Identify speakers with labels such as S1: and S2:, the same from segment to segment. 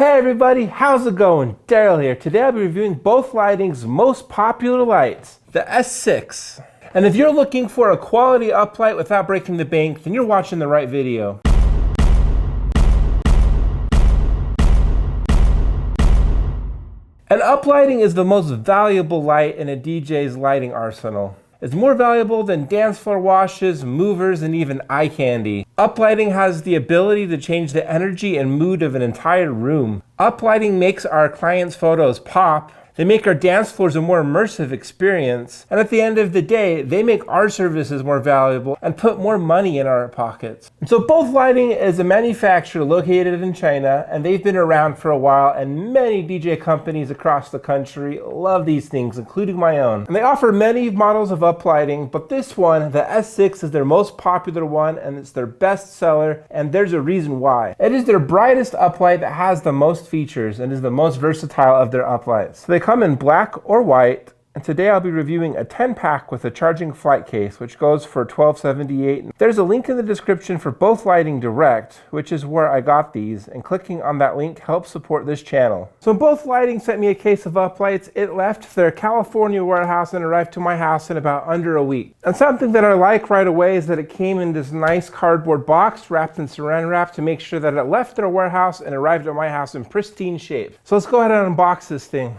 S1: Hey everybody, how's it going? Daryl here. Today I'll be reviewing Both Lighting's most popular lights, the S6. And if you're looking for a quality uplight without breaking the bank, then you're watching the right video. And uplighting is the most valuable light in a DJ's lighting arsenal. It's more valuable than dance floor washes, movers, and even eye candy. Uplighting has the ability to change the energy and mood of an entire room. Uplighting makes our clients' photos pop. They make our dance floors a more immersive experience. And at the end of the day, they make our services more valuable and put more money in our pockets. So Both Lighting is a manufacturer located in China, and they've been around for a while, and many DJ companies across the country love these things, including my own. And they offer many models of uplighting, but this one, the S6, is their most popular one, and it's their best seller, and there's a reason why. It is their brightest uplight that has the most features and is the most versatile of their uplights. So they come in black or white, and today I'll be reviewing a 10-pack with a charging flight case, which goes for $12.78. There's a link in the description for Both Lighting Direct, which is where I got these, and clicking on that link helps support this channel. So Both Lighting sent me a case of uplights. It left their California warehouse and arrived to my house in about under a week. And something that I like right away is that it came in this nice cardboard box wrapped in saran wrap to make sure that it left their warehouse and arrived at my house in pristine shape. So let's go ahead and unbox this thing.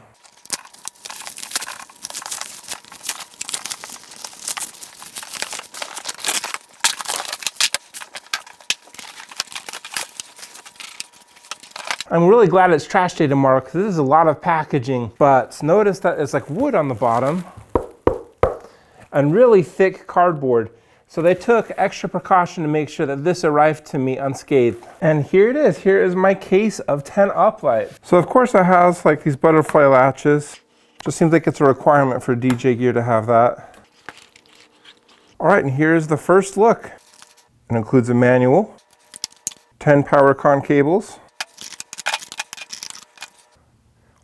S1: I'm really glad it's trash day tomorrow because this is a lot of packaging, but notice that it's like wood on the bottom and really thick cardboard. So they took extra precaution to make sure that this arrived to me unscathed. And here it is. Here is my case of 10 uplight. So of course it has like these butterfly latches. Just seems like it's a requirement for DJ gear to have that. All right, and here's the first look. It includes a manual, 10 PowerCon cables,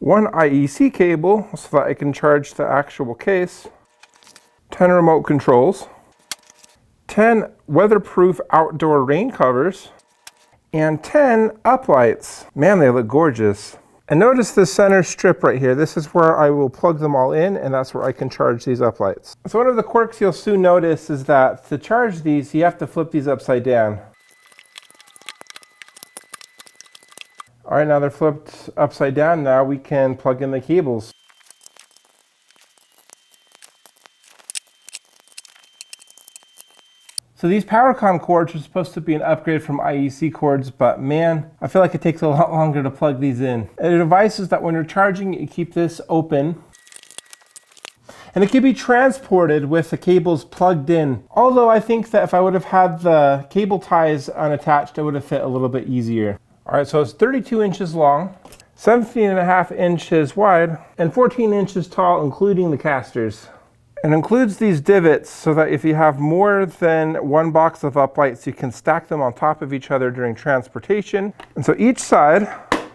S1: one IEC cable so that I can charge the actual case, 10 remote controls, 10 weatherproof outdoor rain covers, and 10 uplights. Man, they look gorgeous. And notice this center strip right here. This is where I will plug them all in, and that's where I can charge these uplights. So one of the quirks you'll soon notice is that to charge these, you have to flip these upside down. All right, now they're flipped upside down. Now we can plug in the cables. So these PowerCon cords are supposed to be an upgrade from IEC cords, but man, I feel like it takes a lot longer to plug these in. And the advice is that when you're charging, you keep this open. And it can be transported with the cables plugged in. Although I think that if I would have had the cable ties unattached, it would have fit a little bit easier. All right, so it's 32 inches long, 17.5 inches wide, and 14 inches tall, including the casters. It includes these divots so that if you have more than one box of uplights, you can stack them on top of each other during transportation. And so each side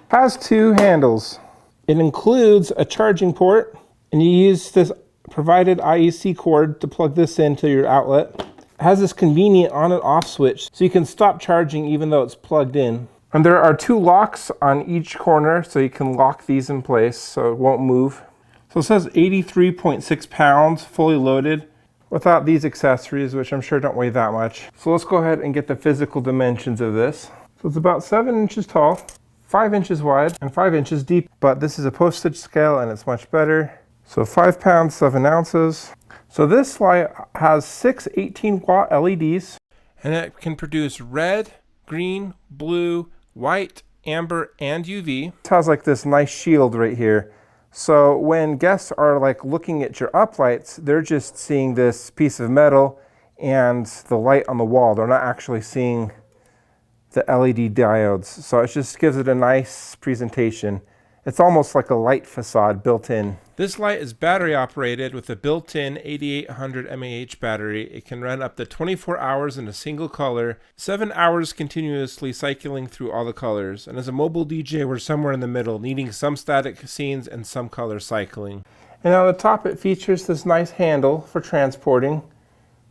S1: has two handles. It includes a charging port, and you use this provided IEC cord to plug this into your outlet. It has this convenient on and off switch, so you can stop charging even though it's plugged in. And there are two locks on each corner, so you can lock these in place so it won't move. So it says 83.6 pounds, fully loaded, without these accessories, which I'm sure don't weigh that much. So let's go ahead and get the physical dimensions of this. So it's about 7 inches tall, 5 inches wide, and 5 inches deep. But this is a postage scale, and it's much better. So 5 pounds, 7 ounces. So this light has 6 18-watt LEDs, and it can produce red, green, blue, white, amber, and UV. It has like this nice shield right here. So when guests are like looking at your uplights, they're just seeing this piece of metal and the light on the wall. They're not actually seeing the LED diodes. So it just gives it a nice presentation. It's almost like a light facade built in. This light is battery operated with a built-in 8800 mAh battery. It can run up to 24 hours in a single color, 7 hours continuously cycling through all the colors. And as a mobile DJ, we're somewhere in the middle, needing some static scenes and some color cycling. And on the top, it features this nice handle for transporting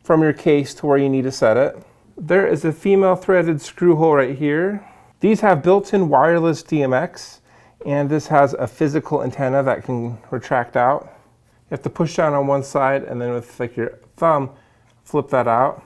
S1: from your case to where you need to set it. There is a female threaded screw hole right here. These have built-in wireless DMX. And this has a physical antenna that can retract out. You have to push down on one side and then with like your thumb, flip that out.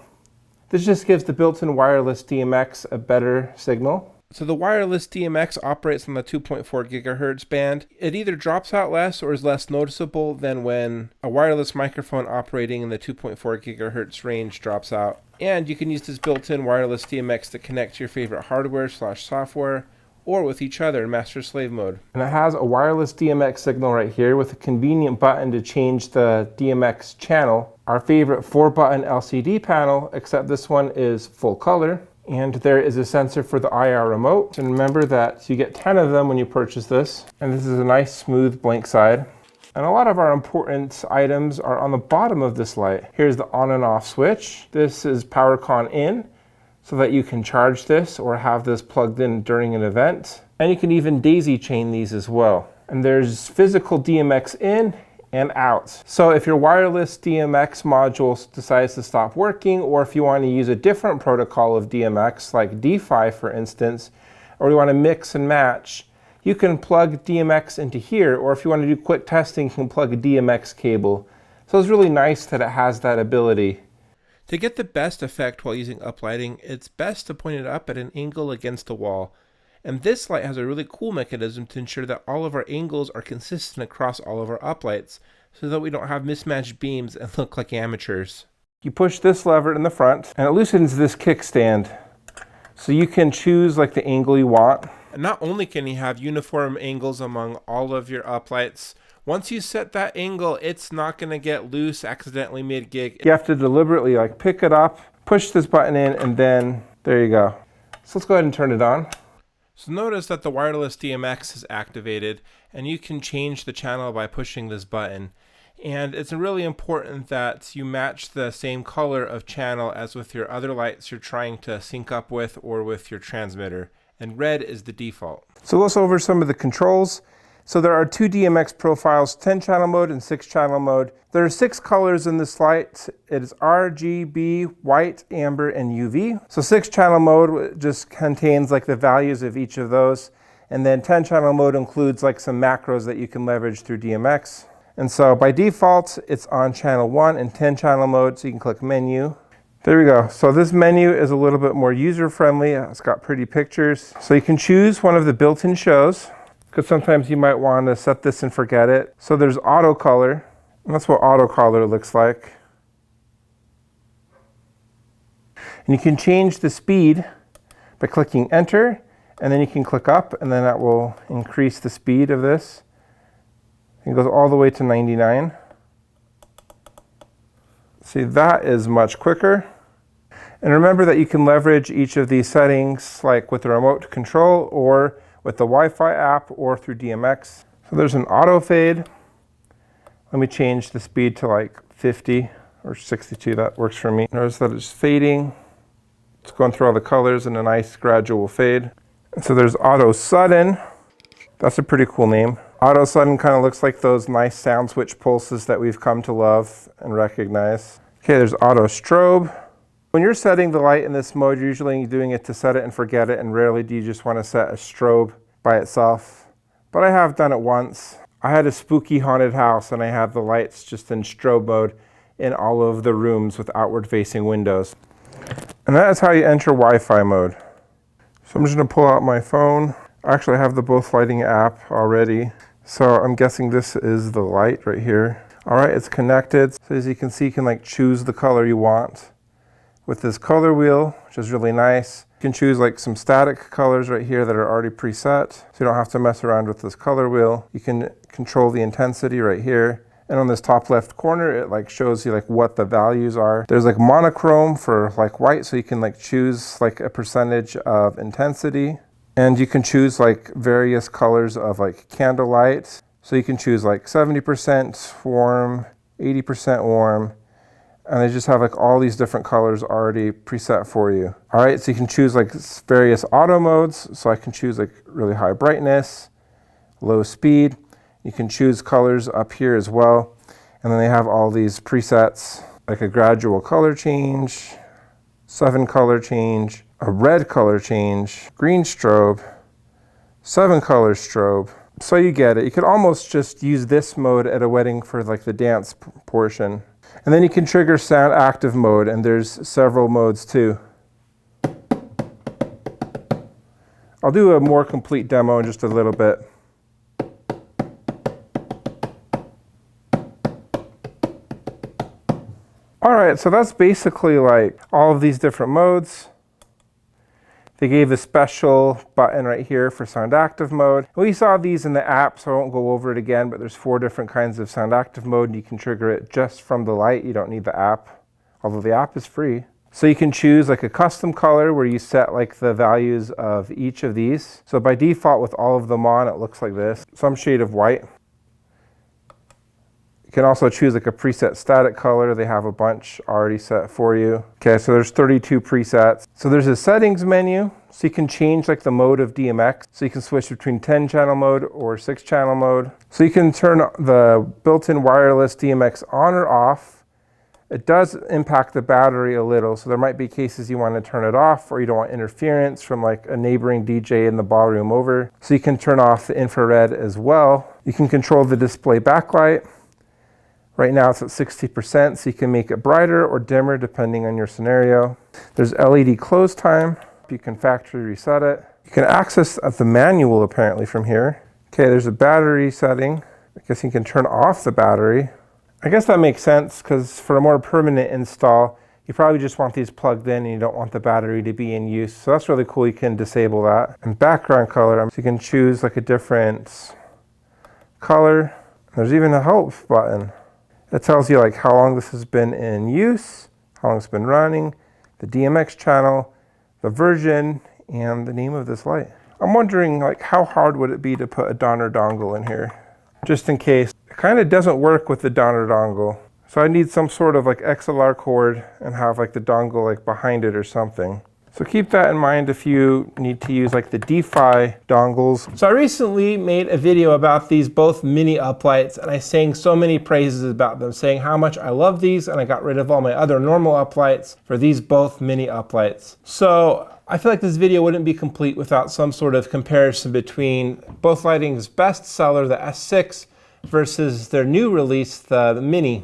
S1: This just gives the built-in wireless DMX a better signal. So the wireless DMX operates on the 2.4 gigahertz band. It either drops out less or is less noticeable than when a wireless microphone operating in the 2.4 gigahertz range drops out. And you can use this built-in wireless DMX to connect to your favorite hardware/software or with each other in master-slave mode. And it has a wireless DMX signal right here with a convenient button to change the DMX channel. Our favorite 4-button LCD panel, except this one is full color. And there is a sensor for the IR remote. And remember that you get 10 of them when you purchase this. And this is a nice smooth blank side. And a lot of our important items are on the bottom of this light. Here's the on and off switch. This is PowerCon in, so that you can charge this or have this plugged in during an event. And you can even daisy chain these as well. And there's physical DMX in and out. So if your wireless DMX module decides to stop working, or if you want to use a different protocol of DMX, like D5 for instance, or you want to mix and match, you can plug DMX into here, or if you want to do quick testing, you can plug a DMX cable. So it's really nice that it has that ability. To get the best effect while using uplighting, it's best to point it up at an angle against a wall. And this light has a really cool mechanism to ensure that all of our angles are consistent across all of our uplights, so that we don't have mismatched beams and look like amateurs. You push this lever in the front, and it loosens this kickstand. So you can choose like the angle you want. And not only can you have uniform angles among all of your uplights, once you set that angle, it's not going to get loose accidentally mid-gig. You have to deliberately like pick it up, push this button in, and then there you go. So let's go ahead and turn it on. So notice that the wireless DMX is activated, and you can change the channel by pushing this button. And it's really important that you match the same color of channel as with your other lights you're trying to sync up with or with your transmitter. And red is the default. So let's go over some of the controls. So there are 2 DMX profiles, 10-channel mode and 6-channel mode. There are 6 colors in this light. It is RGB, white, amber, and UV. So 6-channel mode just contains like the values of each of those. And then 10-channel mode includes like some macros that you can leverage through DMX. And so by default, it's on channel 1 and 10-channel mode, so you can click menu. There we go. So this menu is a little bit more user-friendly. It's got pretty pictures. So you can choose one of the built-in shows, because sometimes you might want to set this and forget it. So there's auto color, and that's what auto color looks like. And you can change the speed by clicking enter, and then you can click up, and then that will increase the speed of this. It goes all the way to 99. See, that is much quicker. And remember that you can leverage each of these settings like with the remote control or with the Wi-Fi app or through DMX. So there's an auto fade. Let me change the speed to like 50 or 62, that works for me. Notice that it's fading. It's going through all the colors in a nice gradual fade. And so there's auto sudden. That's a pretty cool name. Auto sudden kind of looks like those nice SoundSwitch pulses that we've come to love and recognize. Okay, there's auto strobe. When you're setting the light in this mode, you're usually doing it to set it and forget it, and rarely do you just want to set a strobe by itself. But I have done it once. I had a spooky haunted house and I had the lights just in strobe mode in all of the rooms with outward facing windows. And that is how you enter Wi-Fi mode. So I'm just going to pull out my phone. I actually have the Both Lighting app already. So I'm guessing this is the light right here. All right, it's connected. So as you can see, you can like choose the color you want with this color wheel, which is really nice. You can choose like some static colors right here that are already preset, so you don't have to mess around with this color wheel. You can control the intensity right here. And on this top left corner, it like shows you like what the values are. There's like monochrome for like white, so you can like choose like a percentage of intensity. And you can choose like various colors of like candlelight. So you can choose like 70% warm, 80% warm, and they just have like all these different colors already preset for you. All right, so you can choose like various auto modes. So I can choose like really high brightness, low speed. You can choose colors up here as well. And then they have all these presets, like a gradual color change, 7 color change, a red color change, green strobe, 7 color strobe, So you get it. You could almost just use this mode at a wedding for like the dance portion. And then you can trigger sound active mode, and there's several modes too. I'll do a more complete demo in just a little bit. All right, so that's basically like all of these different modes. They gave a special button right here for sound active mode. We saw these in the app, so I won't go over it again, but there's 4 different kinds of sound active mode. You can trigger it just from the light. You don't need the app, although the app is free. So you can choose like a custom color where you set like the values of each of these. So by default with all of them on, it looks like this, some shade of white. You can also choose like a preset static color. They have a bunch already set for you. Okay, so there's 32 presets. So there's a settings menu. So you can change like the mode of DMX. So you can switch between 10 channel mode or 6 channel mode. So you can turn the built-in wireless DMX on or off. It does impact the battery a little. So there might be cases you want to turn it off, or you don't want interference from like a neighboring DJ in the ballroom over. So you can turn off the infrared as well. You can control the display backlight. Right now it's at 60%, so you can make it brighter or dimmer depending on your scenario. There's LED close time. You can factory reset it. You can access the manual apparently from here. Okay, there's a battery setting. I guess you can turn off the battery. I guess that makes sense because for a more permanent install, you probably just want these plugged in and you don't want the battery to be in use. So that's really cool. You can disable that. And background color, so you can choose like a different color. There's even a help button. It tells you like how long this has been in use, how long it's been running, the DMX channel, the version, and the name of this light. I'm wondering like how hard would it be to put a Donner dongle in here, just in case. It kind of doesn't work with the Donner dongle. So I need some sort of like XLR cord and have like the dongle like behind it or something. So keep that in mind if you need to use like the DeFi dongles. So I recently made a video about these both mini uplights, and I sang so many praises about them, saying how much I love these, and I got rid of all my other normal uplights for these both mini uplights. So I feel like this video wouldn't be complete without some sort of comparison between Both Lighting's best seller, the S6, versus their new release, the Mini.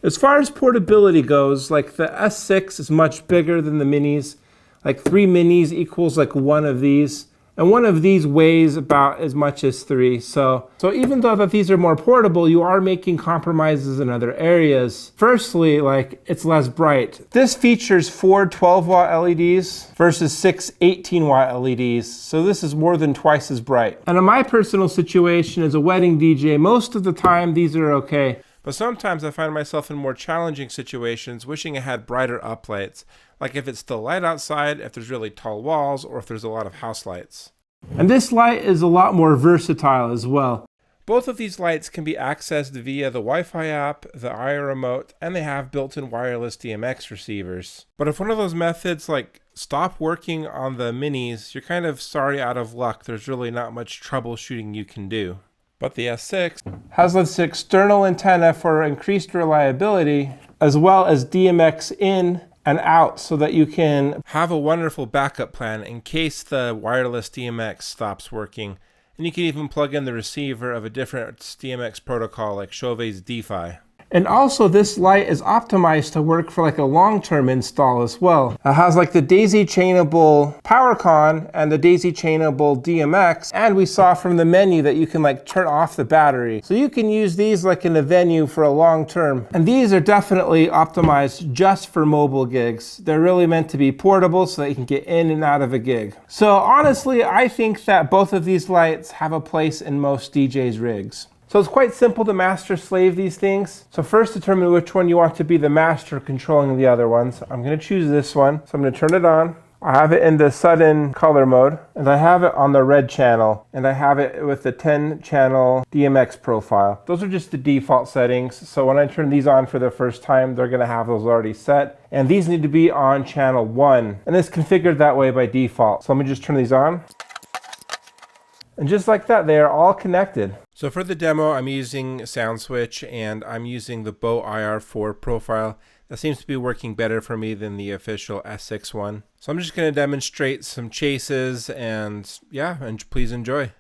S1: As far as portability goes, like the S6 is much bigger than the Minis. Like 3 minis equals like 1 of these. And 1 of these weighs about as much as 3. So even though that these are more portable, you are making compromises in other areas. Firstly, like it's less bright. This features 4 12-watt LEDs versus 6 18-watt LEDs. So this is more than twice as bright. And in my personal situation as a wedding DJ, most of the time these are okay. But sometimes I find myself in more challenging situations wishing I had brighter uplights, like if it's still light outside, if there's really tall walls, or if there's a lot of house lights. And this light is a lot more versatile as well. Both of these lights can be accessed via the Wi-Fi app, the IR remote, and they have built-in wireless DMX receivers. But if one of those methods like stop working on the minis, you're kind of sorry out of luck. There's really not much troubleshooting you can do. But the S6 has this external antenna for increased reliability, as well as DMX in and out, so that you can have a wonderful backup plan in case the wireless DMX stops working. And you can even plug in the receiver of a different DMX protocol like Chauvet's DeFi. And also this light is optimized to work for like a long-term install as well. It has like the daisy chainable PowerCon and the daisy chainable DMX. And we saw from the menu that you can like turn off the battery. So you can use these like in a venue for a long term. And these are definitely optimized just for mobile gigs. They're really meant to be portable so that you can get in and out of a gig. So honestly, I think that both of these lights have a place in most DJs' rigs. So it's quite simple to master slave these things. So first determine which one you want to be the master controlling the other ones. I'm going to choose this one. So I'm going to turn it on. I have it in the sudden color mode, and I have it on the red channel, and I have it with the 10 channel DMX profile. Those are just the default settings. So when I turn these on for the first time, they're going to have those already set. And these need to be on channel 1. And it's configured that way by default. So let me just turn these on. And just like that, they are all connected. So for the demo, I'm using SoundSwitch, and I'm using the BO-IR4 profile. That seems to be working better for me than the official S6 one. So I'm just going to demonstrate some chases, and yeah, and please enjoy.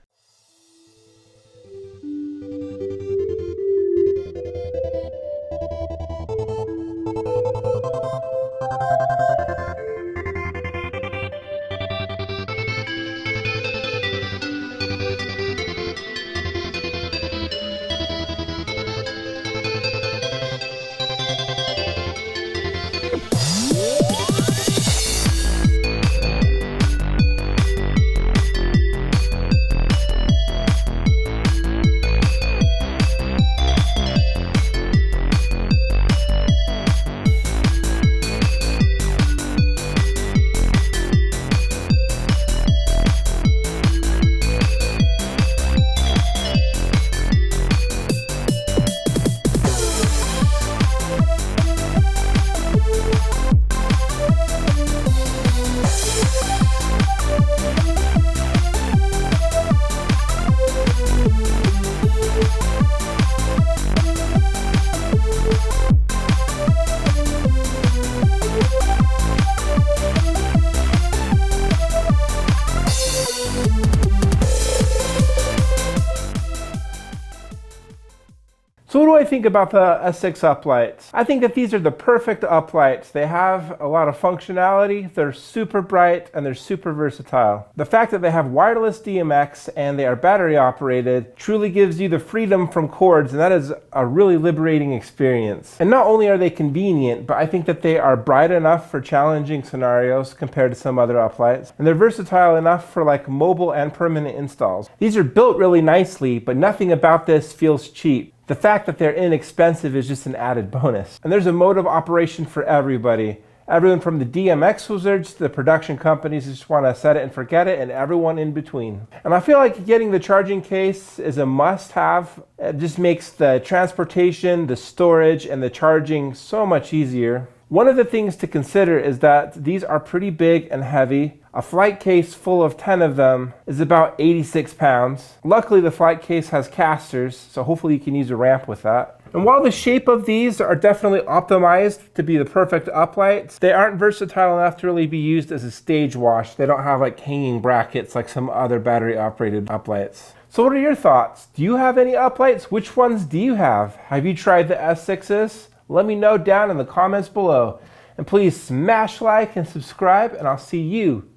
S1: So what do I think about the S6 uplights? I think that these are the perfect uplights. They have a lot of functionality, they're super bright, and they're super versatile. The fact that they have wireless DMX and they are battery operated truly gives you the freedom from cords, and that is a really liberating experience. And not only are they convenient, but I think that they are bright enough for challenging scenarios compared to some other uplights, and they're versatile enough for like mobile and permanent installs. These are built really nicely, but nothing about this feels cheap. The fact that they're inexpensive is just an added bonus. And there's a mode of operation for everybody. Everyone from the DMX wizards to the production companies just want to set it and forget it, and everyone in between. And I feel like getting the charging case is a must-have. It just makes the transportation, the storage, and the charging so much easier. One of the things to consider is that these are pretty big and heavy. A flight case full of 10 of them is about 86 pounds. Luckily, the flight case has casters, so hopefully you can use a ramp with that. And while the shape of these are definitely optimized to be the perfect uplights, they aren't versatile enough to really be used as a stage wash. They don't have like hanging brackets like some other battery operated uplights. So what are your thoughts? Do you have any uplights? Which ones do you have? Have you tried the S6s? Let me know down in the comments below. And please smash like and subscribe, and I'll see you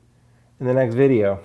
S1: in the next video.